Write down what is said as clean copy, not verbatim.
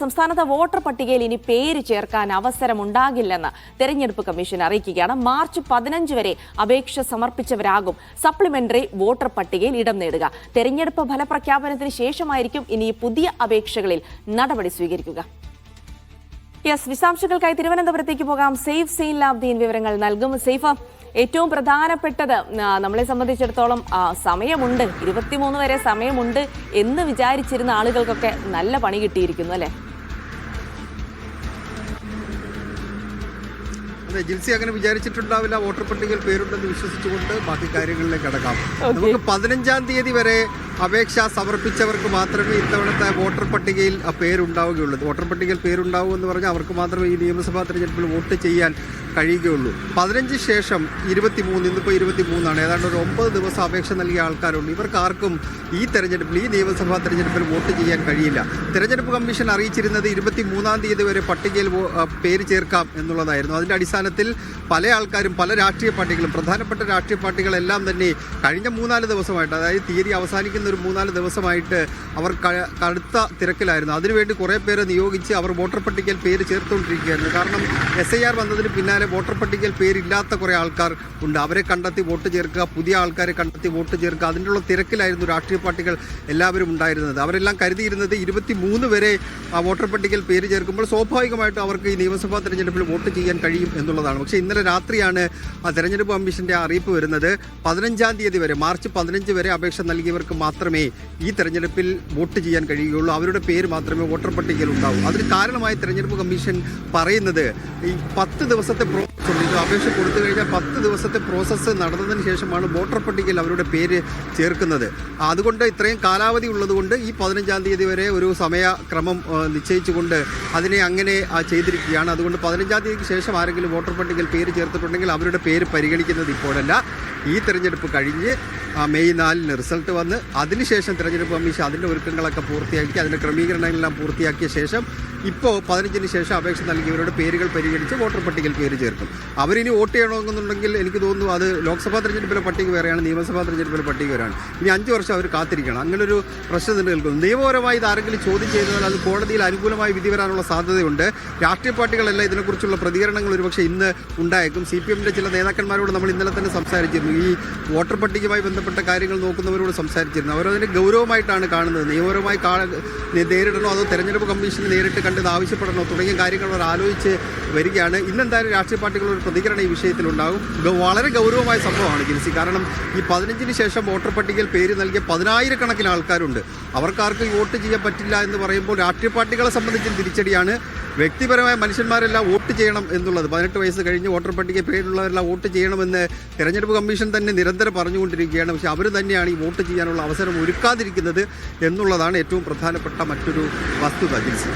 സംസ്ഥാനത്തെ വോട്ടർ പട്ടികയിൽ ഇനി പേര് ചേർക്കാൻ അവസരമുണ്ടാകില്ലെന്ന് തെരഞ്ഞെടുപ്പ് കമ്മീഷൻ അറിയിക്കുകയാണ്. മാർച്ച് 15 വരെ അപേക്ഷ സമർപ്പിച്ചവരാകും സപ്ലിമെന്ററി വോട്ടർ പട്ടികയിൽ ഇടം നേടുക. തെരഞ്ഞെടുപ്പ് ഫലപ്രഖ്യാപനത്തിന് ശേഷമായിരിക്കും ഇനി പുതിയ അപേക്ഷകളിൽ നടപടി സ്വീകരിക്കുക. വിശദാംശങ്ങൾക്കായി തിരുവനന്തപുരത്തേക്ക് പോകാം. സെയ്ഫ് സെയിൻ ലാബ്ദീൻ വിവരങ്ങൾ നൽകും. സെയ്ഫ്, ഏറ്റവും പ്രധാനപ്പെട്ടത് നമ്മളെ സംബന്ധിച്ചിടത്തോളം സമയമുണ്ട്, 23 വരെ സമയമുണ്ട് എന്ന് വിചാരിച്ചിരുന്ന ആളുകൾക്കൊക്കെ നല്ല പണി കിട്ടിയിരിക്കുന്നു അല്ലേ? അതെ ജിൽസി, അങ്ങനെ വിചാരിച്ചിട്ടുണ്ടാവില്ല. വോട്ടർ പട്ടികയിൽ പേരുണ്ടെന്ന് വിശ്വസിച്ചുകൊണ്ട് ബാക്കി കാര്യങ്ങളിലേക്ക് കടക്കാം. നമുക്ക് 15-ാം തീയതി വരെ അപേക്ഷ സമർപ്പിച്ചവർക്ക് മാത്രമേ ഇത്തവണത്തെ വോട്ടർ പട്ടികയിൽ പേരുണ്ടാവുകയുള്ളൂ. വോട്ടർ പട്ടികയിൽ പേരുണ്ടാവൂ എന്ന് പറഞ്ഞാൽ അവർക്ക് മാത്രമേ ഈ നിയമസഭാ തെരഞ്ഞെടുപ്പിൽ വോട്ട് ചെയ്യാൻ കഴിയുകയുള്ളൂ. 15 ശേഷം 23, ഇന്നിപ്പോൾ 23 ഏതാണ്ട് ഒരു 9 ദിവസം അപേക്ഷ നൽകിയ ആൾക്കാരുണ്ട്. ഇവർക്ക് ആർക്കും ഈ തെരഞ്ഞെടുപ്പിൽ, ഈ നിയമസഭാ തെരഞ്ഞെടുപ്പിൽ വോട്ട് ചെയ്യാൻ കഴിയില്ല. തെരഞ്ഞെടുപ്പ് കമ്മീഷൻ അറിയിച്ചിരുന്നത് 23-ാം തീയതി വരെ പട്ടികയിൽ പേര് ചേർക്കാം എന്നുള്ളതായിരുന്നു. അതിൻ്റെ അടിസ്ഥാനത്തിൽ പല ആൾക്കാരും, പല രാഷ്ട്രീയ പാർട്ടികളും, പ്രധാനപ്പെട്ട രാഷ്ട്രീയ പാർട്ടികളെല്ലാം തന്നെ കഴിഞ്ഞ 3-4 ദിവസമായിട്ട്, അതായത് തീയതി അവസാനിക്കുന്ന ഒരു 3-4 ദിവസമായിട്ട് അവർ കടുത്ത തിരക്കിലായിരുന്നു. അതിനുവേണ്ടി കുറേ പേരെ നിയോഗിച്ച് അവർ വോട്ടർ പട്ടികയിൽ പേര് ചേർത്തുകൊണ്ടിരിക്കുകയായിരുന്നു. കാരണം SIR വന്നതിന് പിന്നാലെ വോട്ടർ പട്ടികയിൽ പേരില്ലാത്ത കുറേ ആൾക്കാർ ഉണ്ട്. അവരെ കണ്ടെത്തി വോട്ട് ചേർക്കുക, പുതിയ ആൾക്കാരെ കണ്ടെത്തി വോട്ട് ചേർക്കുക, അതിനുള്ള തിരക്കിലായിരുന്നു രാഷ്ട്രീയ പാർട്ടികൾ എല്ലാവരും ഉണ്ടായിരുന്നത്. അവരെല്ലാം കരുതിയിരുന്നത് 23 വരെ വോട്ടർ പട്ടികയിൽ പേര് ചേർക്കുമ്പോൾ സ്വാഭാവികമായിട്ടും അവർക്ക് ഈ നിയമസഭാ തെരഞ്ഞെടുപ്പിൽ വോട്ട് ചെയ്യാൻ കഴിയും എന്നുള്ളതാണ്. പക്ഷേ ഇന്നലെ രാത്രിയാണ് തെരഞ്ഞെടുപ്പ് കമ്മീഷന്റെ അറിയിപ്പ് വരുന്നത്. 15-ാം തീയതി വരെ, മാർച്ച് 15 വരെ അപേക്ഷ നൽകിയവർക്ക് മാത്രമേ ഈ തെരഞ്ഞെടുപ്പിൽ വോട്ട് ചെയ്യാൻ കഴിയുകയുള്ളൂ. അവരുടെ പേര് മാത്രമേ വോട്ടർ പട്ടികയിൽ ഉണ്ടാവൂ. അതിന് കാരണമായി തെരഞ്ഞെടുപ്പ് കമ്മീഷൻ പറയുന്നത് ഈ 10 ദിവസത്തെ അപേക്ഷ കൊടുത്തു കഴിഞ്ഞാൽ 10 ദിവസത്തെ പ്രോസസ്സ് നടന്നതിന് ശേഷമാണ് വോട്ടർ പട്ടികയിൽ അവരുടെ പേര് ചേർക്കുന്നത്. അതുകൊണ്ട് ഇത്രയും കാലാവധി ഉള്ളതുകൊണ്ട് ഈ 15-ാം തീയതി വരെ ഒരു സമയക്രമം നിശ്ചയിച്ചുകൊണ്ട് അതിനെ അങ്ങനെ ചെയ്തിരിക്കുകയാണ്. അതുകൊണ്ട് 15-ാം തീയതിക്ക് ശേഷം ആരെങ്കിലും വോട്ടർ പട്ടികയിൽ പേര് ചേർത്തിട്ടുണ്ടെങ്കിൽ അവരുടെ പേര് പരിഗണിക്കുന്നത് ഇപ്പോഴല്ല. ഈ തെരഞ്ഞെടുപ്പ് കഴിഞ്ഞ് മെയ് 4-ന് റിസൾട്ട് വന്ന് അതിനുശേഷം തെരഞ്ഞെടുപ്പ് കമ്മീഷൻ അതിൻ്റെ ഒരുക്കങ്ങളൊക്കെ പൂർത്തിയാക്കി, അതിൻ്റെ ക്രമീകരണങ്ങളെല്ലാം പൂർത്തിയാക്കിയ ശേഷം ഇപ്പോൾ 15-ന് ശേഷം അപേക്ഷ നൽകിയവരുടെ പേരുകൾ പരിഗണിച്ച് വോട്ടർ പട്ടികയിൽ പേര് ചേർക്കും. അവരിനി വോട്ട് ചെയ്യണമെന്നുണ്ടെങ്കിൽ എനിക്ക് തോന്നുന്നു അത് ലോക്സഭാ തെരഞ്ഞെടുപ്പിലെ പട്ടിക വേറെയാണ്, നിയമസഭാ തെരഞ്ഞെടുപ്പിലെ പട്ടിക വേറെയാണ്. ഇനി 5 വർഷം അവർ കാത്തിരിക്കണം. അങ്ങനൊരു പ്രശ്നം നിലനിൽക്കുന്നു. നിയമപരമായി ഇത് ആരെങ്കിലും ചോദ്യം ചെയ്താൽ അത് കോടതിയിൽ അനുകൂലമായി വിധി വരാനുള്ള സാധ്യതയുണ്ട്. രാഷ്ട്രീയ പാർട്ടികളെല്ലാം ഇതിനെക്കുറിച്ചുള്ള പ്രതികരണങ്ങൾ ഒരുപക്ഷെ ഇന്ന് ഉണ്ടായേക്കും. CPM-ന്റെ ചില നേതാക്കന്മാരോട് നമ്മൾ ഇന്നലെ തന്നെ സംസാരിച്ചിരുന്നു. ഈ വോട്ടർ പട്ടികയുമായി ബന്ധപ്പെട്ട കാര്യങ്ങൾ നോക്കുന്നവരോട് സംസാരിച്ചിരുന്നു. അവരതിനെ ഗൗരവമായിട്ടാണ് കാണുന്നത്. നിയമപരമായി നേരിടണോ അതോ തെരഞ്ഞെടുപ്പ് കമ്മീഷന് നേരിട്ട് കണ്ടത് ആവശ്യപ്പെടണോ തുടങ്ങിയ കാര്യങ്ങൾ അവർ ആലോചിച്ച് വരികയാണ്. ഇന്നെന്തായാലും രാഷ്ട്രീയ പാർട്ടികളുടെ ഒരു പ്രതികരണം ഈ വിഷയത്തിലുണ്ടാകും. വളരെ ഗൗരവമായ സംഭവമാണ് ജിൽസി. കാരണം ഈ 15-ന് ശേഷം വോട്ടർ പട്ടികയിൽ പേര് നൽകിയ 10,000-കണക്കിന് ആൾക്കാരുണ്ട്. അവർക്കാർക്ക് വോട്ട് ചെയ്യാൻ പറ്റില്ല എന്ന് പറയുമ്പോൾ രാഷ്ട്രീയ പാർട്ടികളെ സംബന്ധിച്ചും തിരിച്ചടിയാണ്. വ്യക്തിപരമായ മനുഷ്യന്മാരെല്ലാം വോട്ട് ചെയ്യണം എന്നുള്ളത്, 18 വയസ്സ് കഴിഞ്ഞ് വോട്ടർ പട്ടികയിൽ പേരുള്ളവരെല്ലാം വോട്ട് ചെയ്യണമെന്ന് തെരഞ്ഞെടുപ്പ് കമ്മീഷൻ തന്നെ നിരന്തരം പറഞ്ഞുകൊണ്ടിരിക്കുകയാണ്. പക്ഷേ അവർ തന്നെയാണ് ഈ വോട്ട് ചെയ്യാനുള്ള അവസരം ഒരുക്കാതിരിക്കുന്നത് എന്നുള്ളതാണ് ഏറ്റവും പ്രധാനപ്പെട്ട മറ്റൊരു വസ്തുത ജിൽസി.